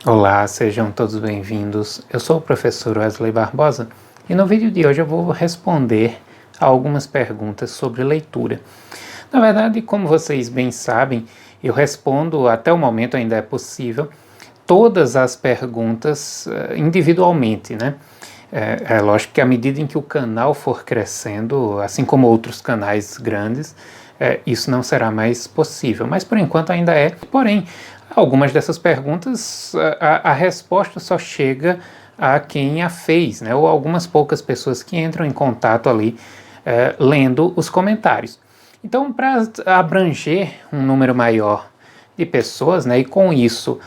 Olá, sejam todos bem-vindos. Eu sou o professor Wesley Barbosa e no vídeo de hoje eu vou responder a algumas perguntas sobre leitura. Na verdade, como vocês bem sabem, eu respondo, até o momento ainda é possível, todas as perguntas individualmente, né? É lógico que à medida em que o canal for crescendo, assim como outros canais grandes, isso não será mais possível, mas por enquanto ainda é. Porém, algumas dessas perguntas, a resposta só chega a quem a fez, né? Ou algumas poucas pessoas que entram em contato ali lendo os comentários. Então, para abranger um número maior de pessoas, né, e com isso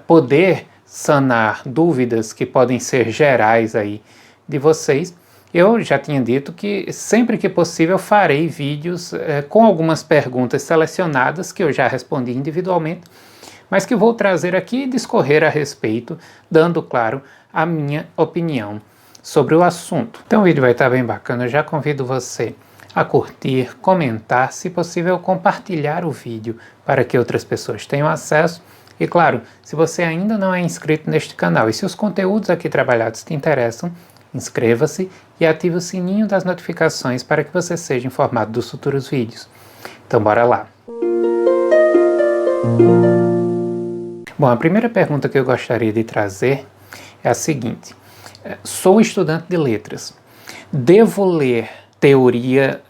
poder sanar dúvidas que podem ser gerais aí de vocês, eu já tinha dito que sempre que possível farei vídeos com algumas perguntas selecionadas que eu já respondi individualmente, mas que vou trazer aqui e discorrer a respeito, dando, claro, a minha opinião sobre o assunto. Então o vídeo vai estar bem bacana, eu já convido você a curtir, comentar, se possível compartilhar o vídeo para que outras pessoas tenham acesso. E claro, se você ainda não é inscrito neste canal e se os conteúdos aqui trabalhados te interessam, inscreva-se e ative o sininho das notificações para que você seja informado dos futuros vídeos. Então bora lá! Bom, a primeira pergunta que eu gostaria de trazer é a seguinte: sou estudante de letras, devo ler teoria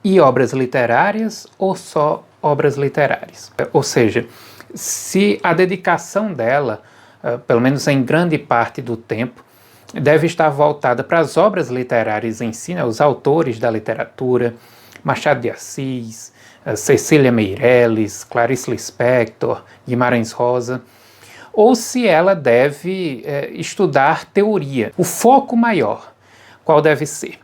e obras literárias ou só obras literárias? Ou seja, se a dedicação dela, pelo menos em grande parte do tempo, deve estar voltada para as obras literárias em si, né, os autores da literatura, Machado de Assis, Cecília Meirelles, Clarice Lispector, Guimarães Rosa, ou se ela deve estudar teoria. O foco maior, qual deve ser?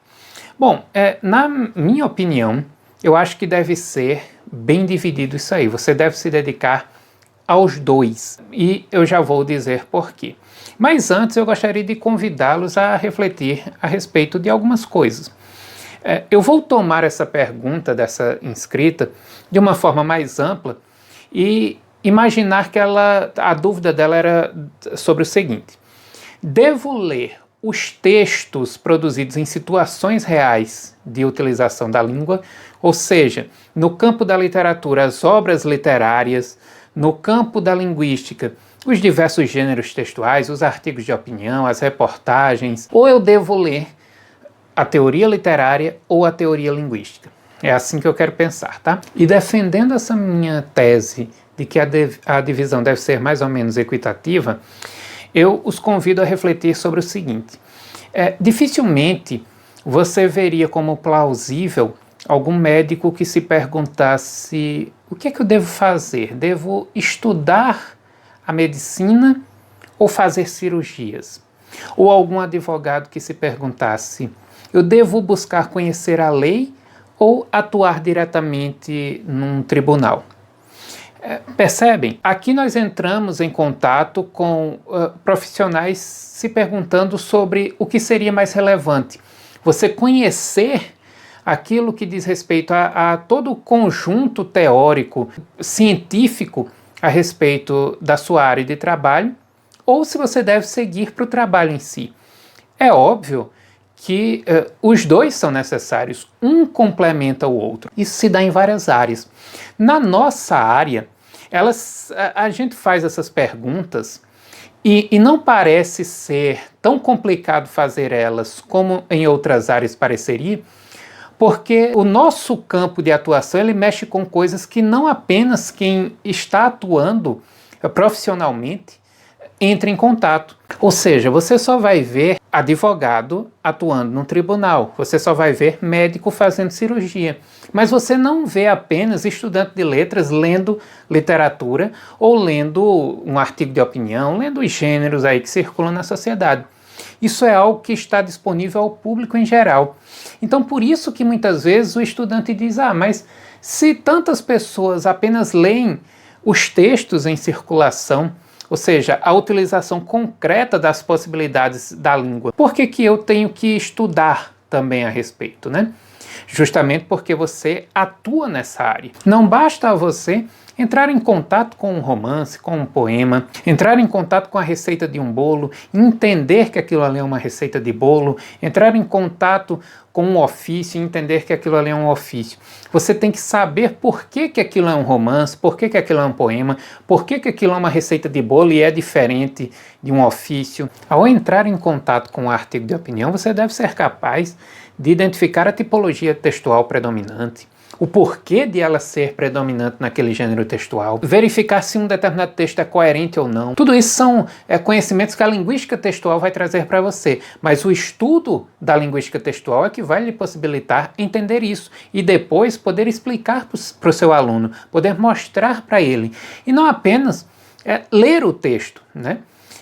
Bom, na minha opinião, eu acho que deve ser bem dividido isso aí. Você deve se dedicar aos dois. E eu já vou dizer por quê. Mas antes eu gostaria de convidá-los a refletir a respeito de algumas coisas. Eu vou tomar essa pergunta dessa inscrita de uma forma mais ampla e imaginar que a dúvida dela era sobre o seguinte: devo ler os textos produzidos em situações reais de utilização da língua, ou seja, no campo da literatura, as obras literárias, no campo da linguística, os diversos gêneros textuais, os artigos de opinião, as reportagens, ou eu devo ler a teoria literária ou a teoria linguística? É assim que eu quero pensar, tá? E defendendo essa minha tese de que a divisão deve ser mais ou menos equitativa, eu os convido a refletir sobre o seguinte: dificilmente você veria como plausível algum médico que se perguntasse: o que é que eu devo fazer? Devo estudar a medicina ou fazer cirurgias? Ou algum advogado que se perguntasse: eu devo buscar conhecer a lei ou atuar diretamente num tribunal? Percebem? Aqui nós entramos em contato com profissionais se perguntando sobre o que seria mais relevante. Você conhecer aquilo que diz respeito a todo o conjunto teórico, científico a respeito da sua área de trabalho, ou se você deve seguir para o trabalho em si. É óbvio que os dois são necessários, um complementa o outro. Isso se dá em várias áreas. Na nossa área, a gente faz essas perguntas e não parece ser tão complicado fazer elas como em outras áreas pareceria, porque o nosso campo de atuação ele mexe com coisas que não apenas quem está atuando profissionalmente entra em contato. Ou seja, você só vai ver advogado atuando no tribunal, você só vai ver médico fazendo cirurgia, mas você não vê apenas estudante de letras lendo literatura ou lendo um artigo de opinião, lendo os gêneros aí que circulam na sociedade. Isso é algo que está disponível ao público em geral. Então, por isso que muitas vezes o estudante diz: mas se tantas pessoas apenas leem os textos em circulação, ou seja, a utilização concreta das possibilidades da língua, por que eu tenho que estudar também a respeito, né? justamente porque você atua nessa área. Não basta a você entrar em contato com um romance, com um poema, entrar em contato com a receita de um bolo, entender que aquilo ali é uma receita de bolo, entrar em contato com um ofício e entender que aquilo ali é um ofício. Você tem que saber por que aquilo é um romance, por que aquilo é um poema, por que aquilo é uma receita de bolo e é diferente de um ofício. Ao entrar em contato com um artigo de opinião, você deve ser capaz de identificar a tipologia textual predominante, o porquê de ela ser predominante naquele gênero textual, verificar se um determinado texto é coerente ou não. Tudo isso são conhecimentos que a linguística textual vai trazer para você, mas o estudo da linguística textual é que vai lhe possibilitar entender isso e depois poder explicar para o seu aluno, poder mostrar para ele, e não apenas ler o texto, né?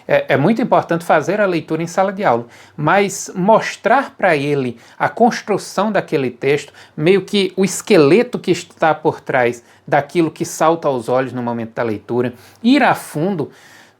É muito importante fazer a leitura em sala de aula, mas mostrar para ele a construção daquele texto, meio que o esqueleto que está por trás daquilo que salta aos olhos no momento da leitura, ir a fundo,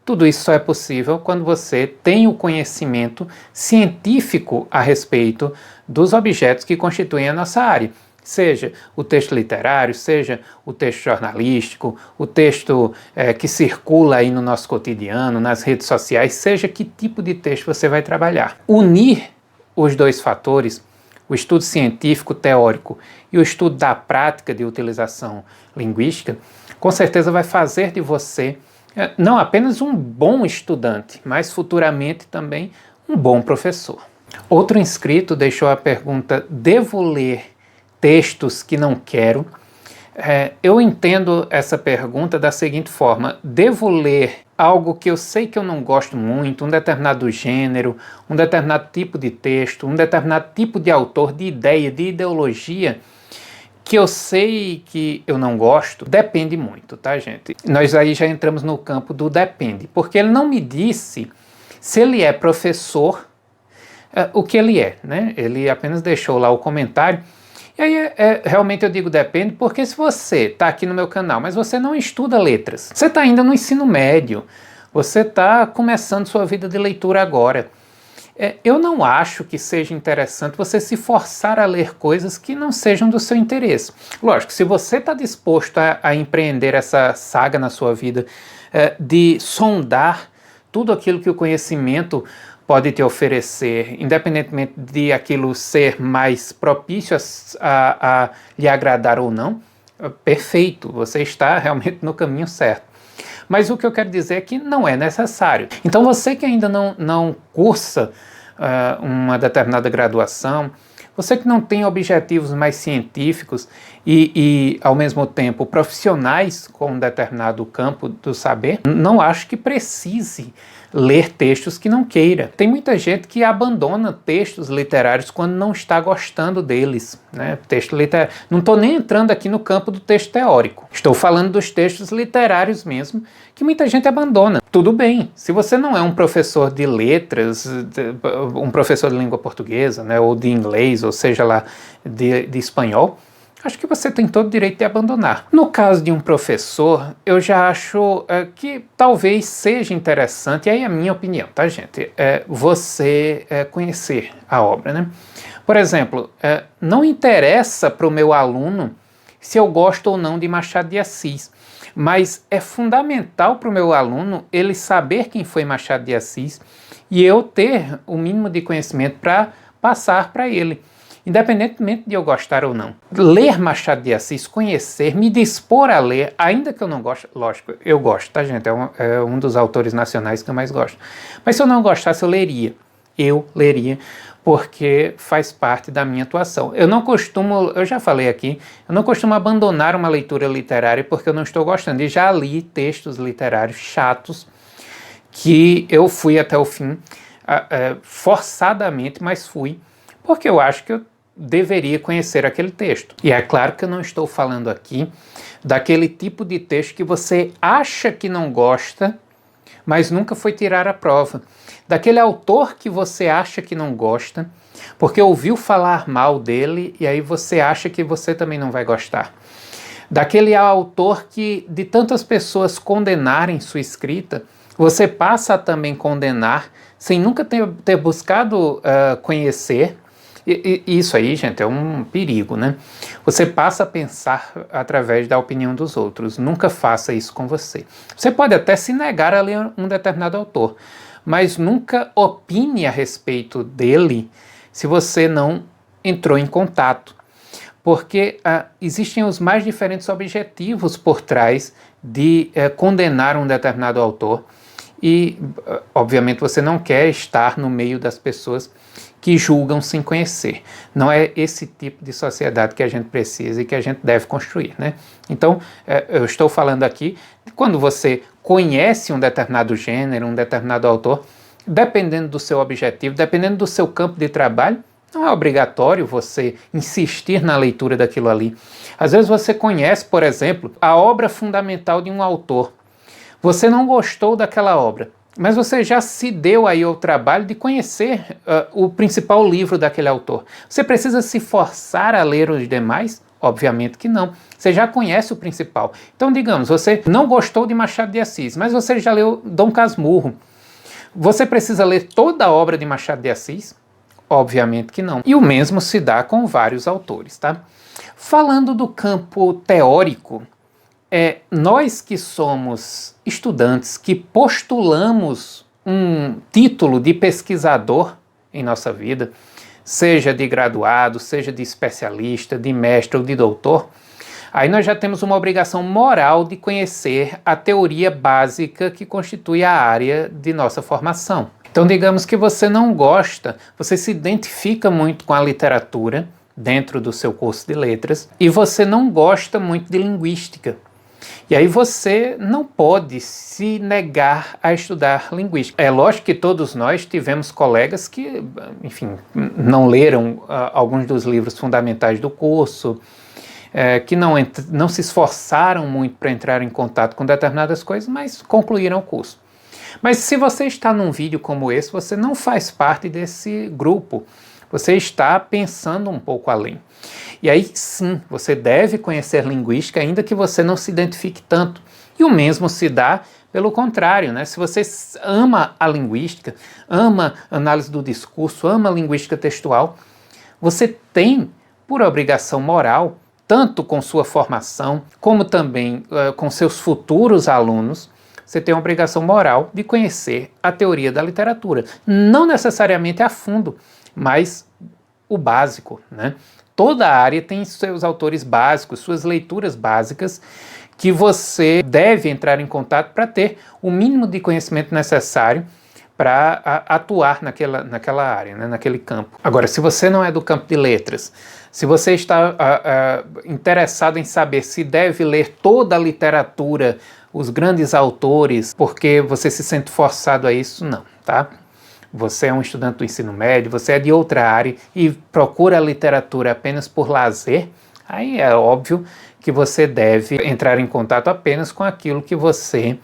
tudo isso só é possível quando você tem o conhecimento científico a respeito dos objetos que constituem a nossa área. Seja o texto literário, seja o texto jornalístico, o texto que circula aí no nosso cotidiano, nas redes sociais, seja que tipo de texto você vai trabalhar. Unir os dois fatores, o estudo científico teórico e o estudo da prática de utilização linguística, com certeza vai fazer de você não apenas um bom estudante, mas futuramente também um bom professor. Outro inscrito deixou a pergunta: devo ler textos que não quero? Eu entendo essa pergunta da seguinte forma: devo ler algo que eu sei que eu não gosto muito, um determinado gênero, um determinado tipo de texto, um determinado tipo de autor, de ideia, de ideologia, que eu sei que eu não gosto? Depende muito, tá, gente? Nós aí já entramos no campo do depende, porque ele não me disse se ele é professor, o que ele é, né? Ele apenas deixou lá o comentário. E aí, realmente eu digo depende, porque se você está aqui no meu canal, mas você não estuda letras, você está ainda no ensino médio, você está começando sua vida de leitura agora, eu não acho que seja interessante você se forçar a ler coisas que não sejam do seu interesse. Lógico, se você está disposto a empreender essa saga na sua vida, de sondar tudo aquilo que o conhecimento pode te oferecer, independentemente de aquilo ser mais propício a lhe agradar ou não, perfeito, você está realmente no caminho certo. Mas o que eu quero dizer é que não é necessário. Então você que ainda não cursa uma determinada graduação, você que não tem objetivos mais científicos e ao mesmo tempo profissionais com um determinado campo do saber, não acho que precise ler textos que não queira. Tem muita gente que abandona textos literários quando não está gostando deles, né? Texto literário. Não estou nem entrando aqui no campo do texto teórico. Estou falando dos textos literários mesmo, que muita gente abandona. Tudo bem, se você não é um professor de letras, um professor de língua portuguesa, né, ou de inglês, ou seja lá, de espanhol, acho que você tem todo o direito de abandonar. No caso de um professor, eu já acho que talvez seja interessante, e aí é a minha opinião, tá, gente? Você conhecer a obra, né? Por exemplo, não interessa para o meu aluno se eu gosto ou não de Machado de Assis, mas é fundamental para o meu aluno ele saber quem foi Machado de Assis e eu ter o mínimo de conhecimento para passar para ele, independentemente de eu gostar ou não. Ler Machado de Assis, conhecer, me dispor a ler, ainda que eu não goste, lógico, eu gosto, tá, gente? É um dos autores nacionais que eu mais gosto. Mas se eu não gostasse, eu leria, porque faz parte da minha atuação. Eu já falei aqui, eu não costumo abandonar uma leitura literária porque eu não estou gostando. E já li textos literários chatos que eu fui até o fim, forçadamente, mas fui, porque eu acho que eu deveria conhecer aquele texto. E é claro que eu não estou falando aqui daquele tipo de texto que você acha que não gosta, mas nunca foi tirar a prova. Daquele autor que você acha que não gosta, porque ouviu falar mal dele e aí você acha que você também não vai gostar. Daquele autor que, de tantas pessoas condenarem sua escrita, você passa a também condenar, sem nunca ter buscado conhecer, E isso aí, gente, é um perigo, né? Você passa a pensar através da opinião dos outros. Nunca faça isso com você. Você pode até se negar a ler um determinado autor, mas nunca opine a respeito dele se você não entrou em contato. Porque existem os mais diferentes objetivos por trás de condenar um determinado autor. E, obviamente, você não quer estar no meio das pessoas que julgam sem conhecer. Não é esse tipo de sociedade que a gente precisa e que a gente deve construir, né? Então, eu estou falando aqui, quando você conhece um determinado gênero, um determinado autor, dependendo do seu objetivo, dependendo do seu campo de trabalho, não é obrigatório você insistir na leitura daquilo ali. Às vezes você conhece, por exemplo, a obra fundamental de um autor. Você não gostou daquela obra, mas você já se deu aí ao trabalho de conhecer o principal livro daquele autor. Você precisa se forçar a ler os demais? Obviamente que não. Você já conhece o principal. Então, digamos, você não gostou de Machado de Assis, mas você já leu Dom Casmurro. Você precisa ler toda a obra de Machado de Assis? Obviamente que não. E o mesmo se dá com vários autores, tá? Falando do campo teórico, nós que somos estudantes, que postulamos um título de pesquisador em nossa vida, seja de graduado, seja de especialista, de mestre ou de doutor, aí nós já temos uma obrigação moral de conhecer a teoria básica que constitui a área de nossa formação. Então, digamos que você não gosta, você se identifica muito com a literatura dentro do seu curso de letras e você não gosta muito de linguística. E aí você não pode se negar a estudar linguística. É lógico que todos nós tivemos colegas que, enfim, não leram alguns dos livros fundamentais do curso, que não se esforçaram muito para entrar em contato com determinadas coisas, mas concluíram o curso. Mas se você está num vídeo como esse, você não faz parte desse grupo. Você está pensando um pouco além. E aí sim, você deve conhecer linguística, ainda que você não se identifique tanto. E o mesmo se dá pelo contrário, né? Se você ama a linguística, ama a análise do discurso, ama a linguística textual, você tem, por obrigação moral, tanto com sua formação, como também com seus futuros alunos, você tem a obrigação moral de conhecer a teoria da literatura. Não necessariamente a fundo, mas o básico, né? Toda área tem seus autores básicos, suas leituras básicas, que você deve entrar em contato para ter o mínimo de conhecimento necessário para atuar naquela área, né, naquele campo. Agora, se você não é do campo de letras, se você está interessado em saber se deve ler toda a literatura, os grandes autores, porque você se sente forçado a isso, não, tá? Você é um estudante do ensino médio, você é de outra área e procura a literatura apenas por lazer, aí é óbvio que você deve entrar em contato apenas com aquilo que você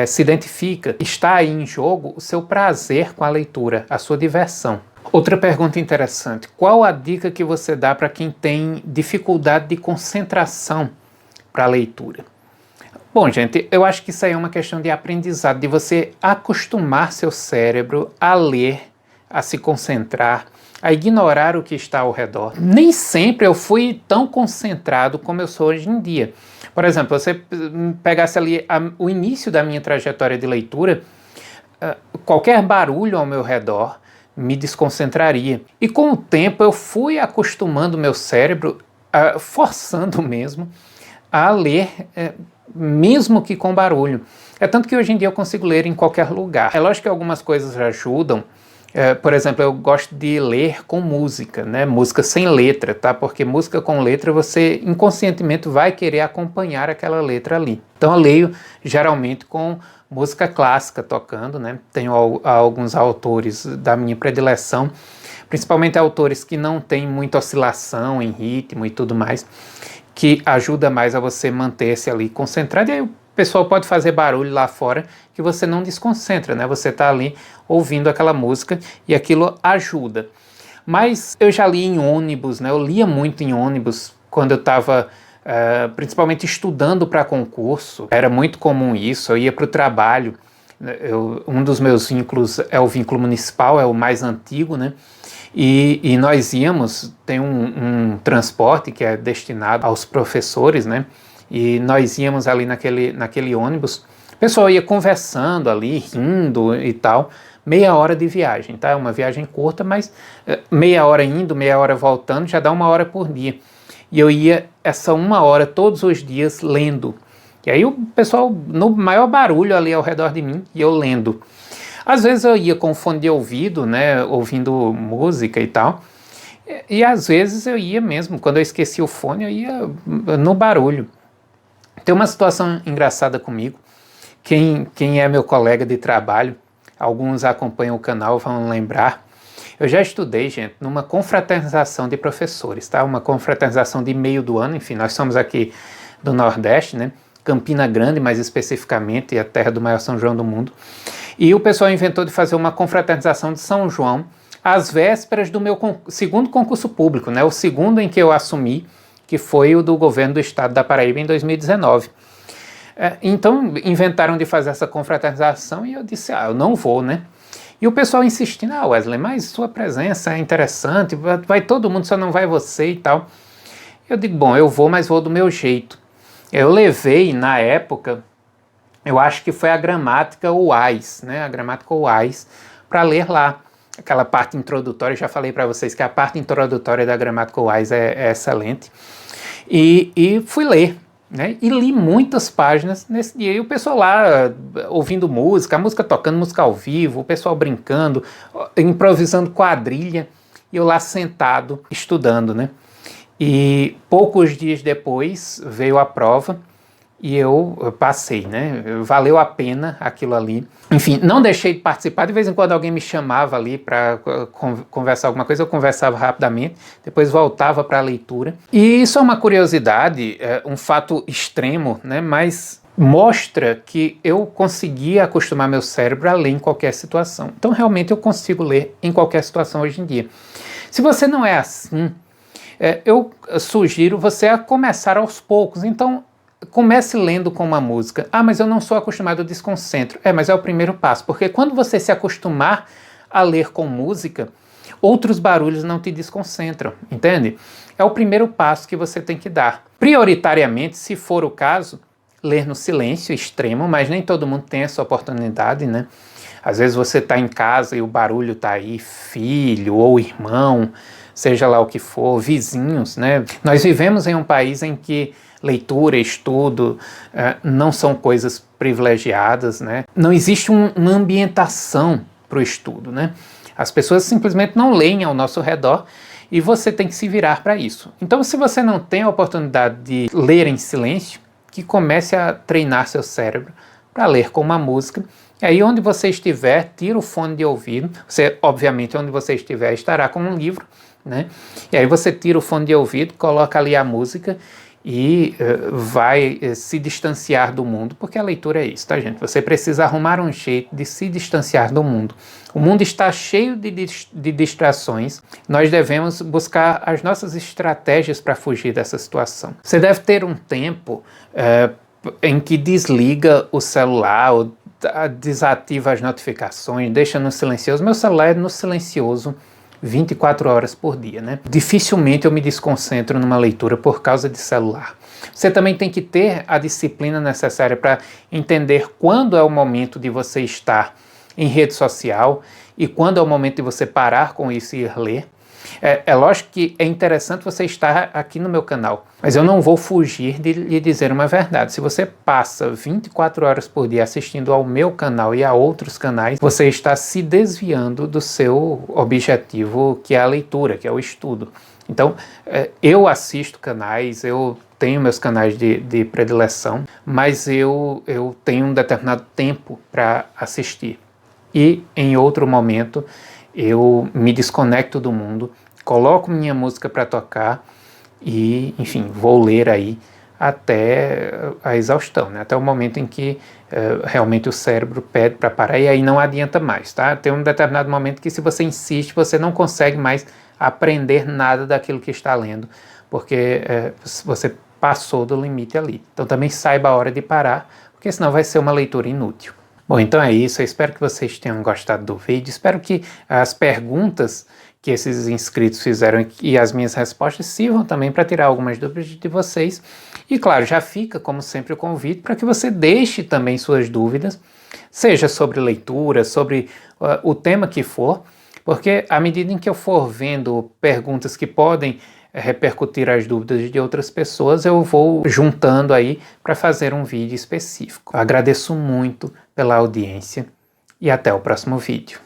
se identifica. Está aí em jogo o seu prazer com a leitura, a sua diversão. Outra pergunta interessante: qual a dica que você dá para quem tem dificuldade de concentração para a leitura? Bom, gente, eu acho que isso aí é uma questão de aprendizado, de você acostumar seu cérebro a ler, a se concentrar, a ignorar o que está ao redor. Nem sempre eu fui tão concentrado como eu sou hoje em dia. Por exemplo, você pegasse ali o início da minha trajetória de leitura, qualquer barulho ao meu redor me desconcentraria. E com o tempo eu fui acostumando meu cérebro, forçando mesmo, a ler mesmo que com barulho. É tanto que hoje em dia eu consigo ler em qualquer lugar. É lógico que algumas coisas ajudam. Por exemplo, eu gosto de ler com música, né? Música sem letra, tá? Porque música com letra você inconscientemente vai querer acompanhar aquela letra ali. Então eu leio geralmente com música clássica tocando, né? Tenho alguns autores da minha predileção, principalmente autores que não têm muita oscilação em ritmo e tudo mais, que ajuda mais a você manter-se ali concentrado. E aí o pessoal pode fazer barulho lá fora que você não desconcentra, né? Você está ali ouvindo aquela música e aquilo ajuda. Mas eu já li em ônibus, né? Eu lia muito em ônibus quando eu estava principalmente estudando para concurso. Era muito comum isso. Eu ia para o trabalho Um dos meus vínculos é o vínculo municipal, é o mais antigo, né? E nós íamos, tem um transporte que é destinado aos professores, né? E nós íamos ali naquele ônibus, o pessoal ia conversando ali, rindo e tal, meia hora de viagem, tá? É uma viagem curta, mas meia hora indo, meia hora voltando, já dá 1 hora por dia. E eu ia essa 1 hora todos os dias lendo. E aí o pessoal, no maior barulho ali ao redor de mim, e eu lendo. Às vezes eu ia com fone de ouvido, né, ouvindo música e tal, e às vezes eu ia mesmo, quando eu esqueci o fone, eu ia no barulho. Tem uma situação engraçada comigo, quem é meu colega de trabalho, alguns acompanham o canal, vão lembrar, eu já estudei, gente, numa confraternização de professores, tá? Uma confraternização de meio do ano, enfim, nós somos aqui do Nordeste, né? Campina Grande, mais especificamente, a terra do maior São João do mundo. E o pessoal inventou de fazer uma confraternização de São João às vésperas do meu segundo concurso público, né? O segundo em que eu assumi, que foi o do governo do estado da Paraíba em 2019. Então, inventaram de fazer essa confraternização e eu disse, eu não vou, né? E o pessoal insistindo, Wesley, mas sua presença é interessante, vai todo mundo, só não vai você e tal. Eu digo, bom, eu vou, mas vou do meu jeito. Eu levei, na época, eu acho que foi a gramática UAS, né? A gramática UAS, para ler lá. Aquela parte introdutória, já falei para vocês que a parte introdutória da gramática UAS é excelente. E fui ler, né? E li muitas páginas nesse dia. E o pessoal lá ouvindo música, a música tocando, música ao vivo, o pessoal brincando, improvisando quadrilha, e eu lá sentado, estudando, né? E poucos dias depois veio a prova e eu passei, né? Valeu a pena aquilo ali. Enfim, não deixei de participar. De vez em quando alguém me chamava ali para conversar alguma coisa, eu conversava rapidamente, depois voltava para a leitura. E isso é uma curiosidade, um fato extremo, né? Mas mostra que eu consegui acostumar meu cérebro a ler em qualquer situação. Então, realmente, eu consigo ler em qualquer situação hoje em dia. Se você não é assim, eu sugiro você a começar aos poucos. Então, comece lendo com uma música. Mas eu não sou acostumado, eu desconcentro. Mas é o primeiro passo, porque quando você se acostumar a ler com música, outros barulhos não te desconcentram, entende? É o primeiro passo que você tem que dar. Prioritariamente, se for o caso, ler no silêncio extremo, mas nem todo mundo tem essa oportunidade, né? Às vezes você está em casa e o barulho está aí, filho ou irmão, seja lá o que for, vizinhos, né? Nós vivemos em um país em que leitura, estudo não são coisas privilegiadas, né? Não existe uma ambientação para o estudo, né? As pessoas simplesmente não leem ao nosso redor e você tem que se virar para isso. Então, se você não tem a oportunidade de ler em silêncio, que comece a treinar seu cérebro para ler com uma música. E aí, onde você estiver, tira o fone de ouvido. Você, obviamente, onde você estiver, estará com um livro, né? E aí você tira o fone de ouvido, coloca ali a música e vai se distanciar do mundo, porque a leitura é isso, tá, gente? Você precisa arrumar um jeito de se distanciar do mundo. O mundo está cheio de distrações. Nós devemos buscar as nossas estratégias para fugir dessa situação. Você deve ter um tempo em que desliga o celular, ou desativa as notificações, deixa no silencioso. Meu celular é no silencioso 24 horas por dia, né? Dificilmente eu me desconcentro numa leitura por causa de celular. Você também tem que ter a disciplina necessária para entender quando é o momento de você estar em rede social e quando é o momento de você parar com isso e ir ler. É lógico que é interessante você estar aqui no meu canal, mas eu não vou fugir de lhe dizer uma verdade. Se você passa 24 horas por dia assistindo ao meu canal e a outros canais, você está se desviando do seu objetivo, que é a leitura, que é o estudo. Então, eu assisto canais, eu tenho meus canais de predileção, mas eu tenho um determinado tempo para assistir. E em outro momento eu me desconecto do mundo, coloco minha música para tocar e, enfim, vou ler aí até a exaustão, né? Até o momento em que realmente o cérebro pede para parar e aí não adianta mais, tá? Tem um determinado momento que, se você insiste, você não consegue mais aprender nada daquilo que está lendo, porque você passou do limite ali. Então também saiba a hora de parar, porque senão vai ser uma leitura inútil. Bom, então é isso. Eu espero que vocês tenham gostado do vídeo. Espero que as perguntas que esses inscritos fizeram e as minhas respostas sirvam também para tirar algumas dúvidas de vocês. E claro, já fica, como sempre, o convite para que você deixe também suas dúvidas, seja sobre leitura, sobre o tema que for, porque à medida em que eu for vendo perguntas que podem repercutir as dúvidas de outras pessoas, eu vou juntando aí para fazer um vídeo específico. Agradeço muito pela audiência e até o próximo vídeo.